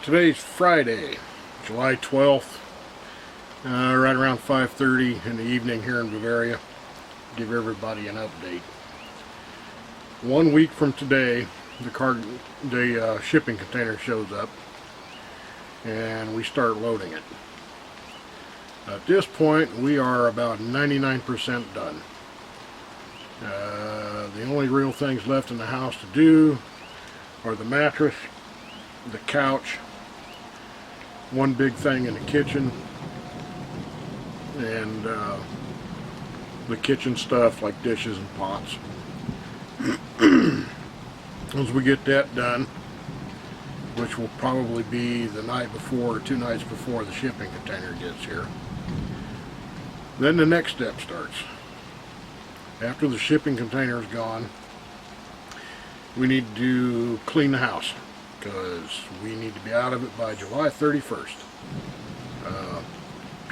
Today's Friday, July 12th, right around 5:30 in the evening here in Bavaria. Give everybody an update. 1 week from today, the shipping container shows up and we start loading it. At this point, we are about 99% done. The only real things left in the house to do are the mattress, the couch, one big thing in the kitchen, and the kitchen stuff like dishes and pots. Once we get that done, which will probably be the night before or 2 nights before the shipping container gets here, then the next step starts. After the shipping container is gone, we need to clean the house, because we need to be out of it by July 31st.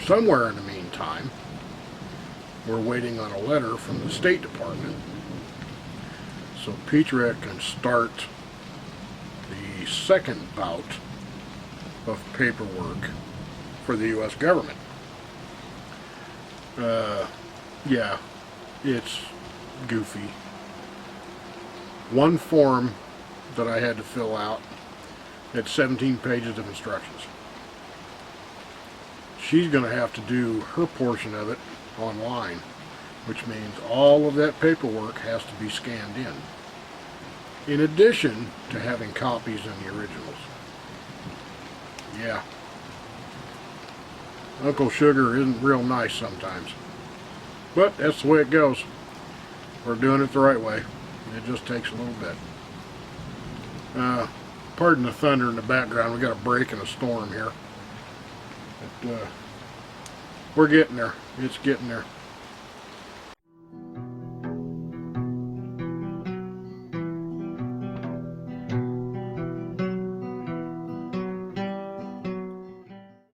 Somewhere in the meantime, we're waiting on a letter from the State Department so Petra can start the second bout of paperwork for the U.S. government. Yeah, it's goofy. One form that I had to fill out had 17 pages of instructions. She's going to have to do her portion of it online, which means all of that paperwork has to be scanned in addition to having copies in the originals. Yeah. Uncle Sugar isn't real nice sometimes, but that's the way it goes. We're doing it the right way. It just takes a little bit. Pardon the thunder in the background. We got a break in a storm here. But, we're getting there. It's getting there.